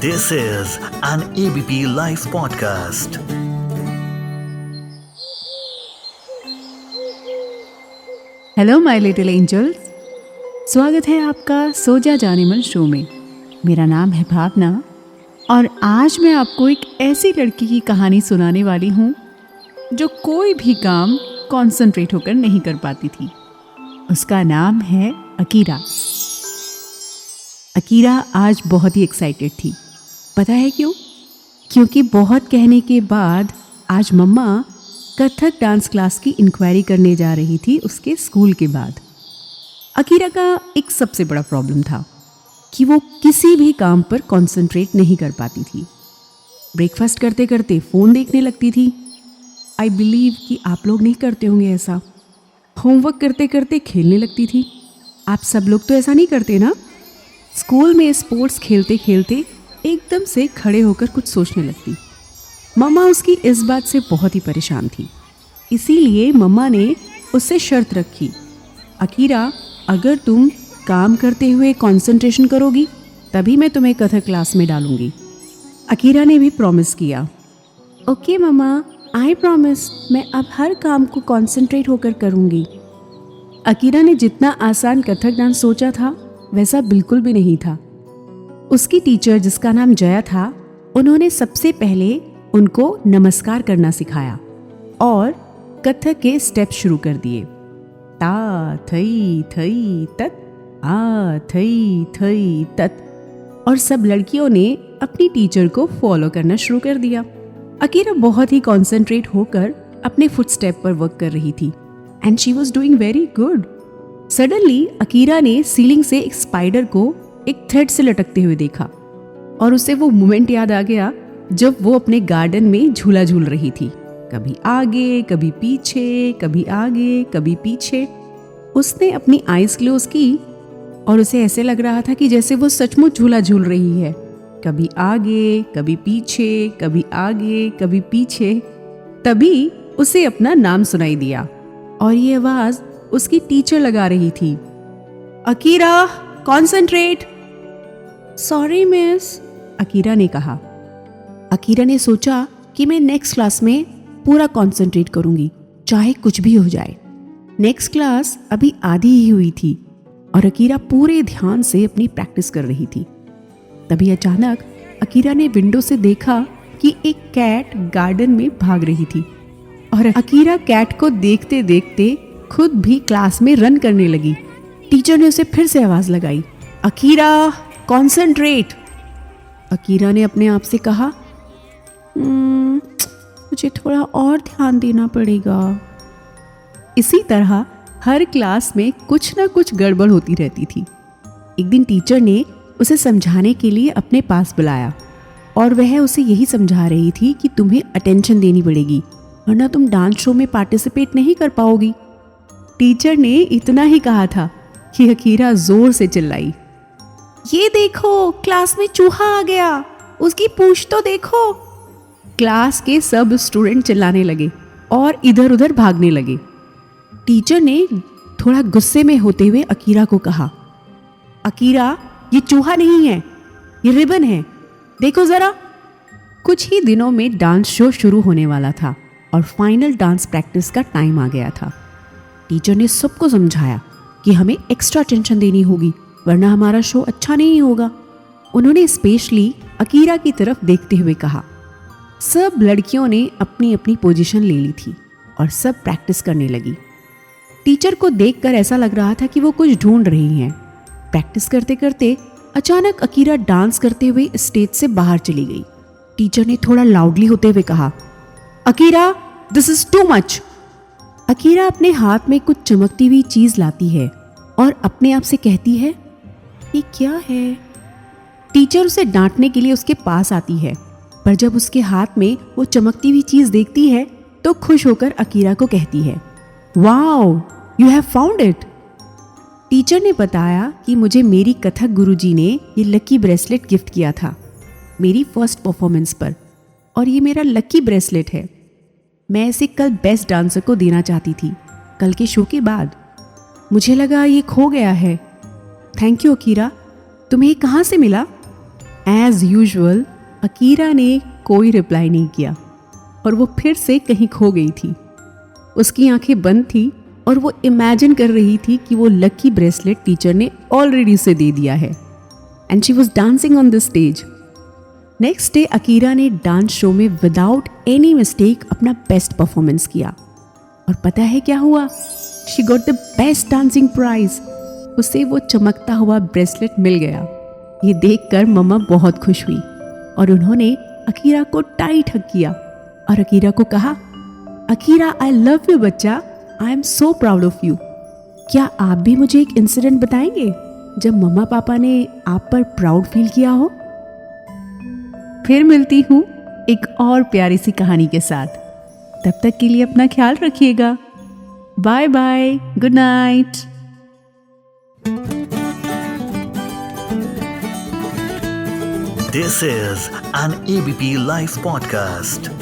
This is an ABP Life podcast. Hello my little angels, स्वागत है आपका सो जा जाने मन शो में। मेरा नाम है भावना और आज मैं आपको एक ऐसी लड़की की कहानी सुनाने वाली हूँ जो कोई भी काम कंसंट्रेट होकर नहीं कर पाती थी। उसका नाम है अकीरा। अकीरा आज बहुत ही एक्साइटेड थी। पता है क्यों? क्योंकि बहुत कहने के बाद आज मम्मा कथक डांस क्लास की इंक्वायरी करने जा रही थी उसके स्कूल के बाद। अकीरा का एक सबसे बड़ा प्रॉब्लम था कि वो किसी भी काम पर कंसंट्रेट नहीं कर पाती थी। ब्रेकफास्ट करते करते फ़ोन देखने लगती थी। आई बिलीव कि आप लोग नहीं करते होंगे ऐसा। होमवर्क करते करते खेलने लगती थी। आप सब लोग तो ऐसा नहीं करते ना? स्कूल में स्पोर्ट्स खेलते खेलते एकदम से खड़े होकर कुछ सोचने लगती। मम्मा उसकी इस बात से बहुत ही परेशान थी। इसीलिए मम्मा ने उससे शर्त रखी, अकीरा अगर तुम काम करते हुए कंसंट्रेशन करोगी तभी मैं तुम्हें कथक क्लास में डालूंगी। अकीरा ने भी प्रॉमिस किया। ओके मम्मा, आई प्रॉमिस, मैं अब हर काम को कंसंट्रेट होकर करूंगी। अकीरा ने जितना आसान कथक डांस सोचा था वैसा बिल्कुल भी नहीं था। उसकी टीचर जिसका नाम जया था, उन्होंने सबसे पहले उनको नमस्कार करना सिखाया और कथक के स्टेप शुरू कर दिए। ता थई थई तत, आ थई थई तत। और सब लड़कियों ने अपनी टीचर को फॉलो करना शुरू कर दिया। अकीरा बहुत ही कॉन्सेंट्रेट होकर अपने फुटस्टेप पर वर्क कर रही थी and she was doing very good. Suddenly Akira ने सीलिंग से एक स्पाइडर को एक थ्रेड से लटकते हुए देखा और उसे वो मोमेंट याद आ गया जब वो अपने गार्डन में झूला झूल रही थी। कभी आगे कभी पीछे, कभी आगे कभी पीछे। उसने अपनी आईज क्लोज की और उसे ऐसे लग रहा था कि जैसे वो सचमुच झूला झूल रही है। कभी आगे कभी पीछे, कभी आगे कभी पीछे। तभी उसे अपना नाम सुनाई दिया और ये आवाज उसकी टीचर लगा रही थी। Akira, concentrate. Sorry miss, Akira ने कहा। अकीरा ने सोचा कि मैं नेक्स्ट क्लास में पूरा कॉन्सेंट्रेट करूंगी, चाहे कुछ भी हो जाए। नेक्स्ट क्लास अभी आधी ही हुई थी और अकीरा पूरे ध्यान से अपनी प्रैक्टिस कर रही थी। तभी अचानक अकीरा ने विंडो से देखा कि एक कैट गार्डन में भाग रही थी और अकीरा कैट को देखते देखते खुद भी क्लास में रन करने लगी। टीचर ने उसे फिर से आवाज लगाई, अकीरा कॉन्सेंट्रेट। अकीरा ने अपने आप से कहा, मुझे थोड़ा और ध्यान देना पड़ेगा। इसी तरह हर क्लास में कुछ ना कुछ गड़बड़ होती रहती थी। एक दिन टीचर ने उसे समझाने के लिए अपने पास बुलाया और वह उसे यही समझा रही थी कि तुम्हें अटेंशन देनी पड़ेगी वरना तुम डांस शो में पार्टिसिपेट नहीं कर पाओगी। टीचर ने इतना ही कहा था कि अकीरा जोर से चिल्लाई, ये देखो क्लास में चूहा आ गया, उसकी पूंछ तो देखो। क्लास के सब स्टूडेंट चिल्लाने लगे और इधर उधर भागने लगे। टीचर ने थोड़ा गुस्से में होते हुए अकीरा को कहा, अकीरा ये चूहा नहीं है, ये रिबन है, देखो जरा। कुछ ही दिनों में डांस शो शुरू होने वाला था और फाइनल डांस प्रैक्टिस का टाइम आ गया था। टीचर ने सबको समझाया कि हमें एक्स्ट्रा अटेंशन देनी होगी वरना हमारा शो अच्छा नहीं होगा। उन्होंने स्पेशली अकीरा की तरफ देखते हुए कहा। सब लड़कियों ने अपनी अपनी पोजीशन ले ली थी और सब प्रैक्टिस करने लगी। टीचर को देखकर ऐसा लग रहा था कि वो कुछ ढूंढ रही हैं। प्रैक्टिस करते करते अचानक अकीरा डांस करते हुए स्टेज से बाहर चली गई। टीचर ने थोड़ा लाउडली होते हुए कहा, Akira this is too much. Akira अपने हाथ में कुछ चमकती हुई चीज लाती है और अपने आप से कहती है, ये क्या है? टीचर उसे डांटने के लिए उसके पास आती है, पर जब उसके हाथ में वो चमकती हुई चीज देखती है तो खुश होकर अकीरा को कहती है, wow you have found it. Teacher ने बताया कि मुझे मेरी कथक गुरुजी ने ये लकी ब्रेसलेट गिफ्ट किया था मेरी फर्स्ट परफॉर्मेंस पर और ये मेरा लकी ब्रेसलेट है। मैं इसे कल बेस्ट डांसर को देना चाहती थी, कल के शो के बाद। मुझे लगा ये खो गया है। थैंक यू अकीरा, तुम्हें ये कहाँ से मिला? एज यूजुअल अकीरा ने कोई रिप्लाई नहीं किया और वो फिर से कहीं खो गई थी। उसकी आंखें बंद थी और वो इमेजिन कर रही थी कि वो लकी ब्रेसलेट टीचर ने ऑलरेडी उसे दे दिया है and she was dancing on the stage. Next day Akira ने डांस शो में विदाउट एनी मिस्टेक अपना बेस्ट परफॉर्मेंस किया और पता है क्या हुआ? She got the best dancing prize. उसे वो चमकता हुआ ब्रेसलेट मिल गया। ये देखकर मम्मा बहुत खुश हुई और उन्होंने अकीरा को टाइट हग किया और अकीरा को कहा, अकीरा आई लव यू बच्चा, I am so proud of you. क्या आप भी मुझे एक इंसिडेंट बताएंगे जब मम्मा पापा ने आप पर प्राउड फील किया हो? फिर मिलती हूँ एक और प्यारी सी कहानी के साथ। तब तक के लिए अपना ख्याल रखिएगा। Bye bye, good night. This is an ABP Life podcast.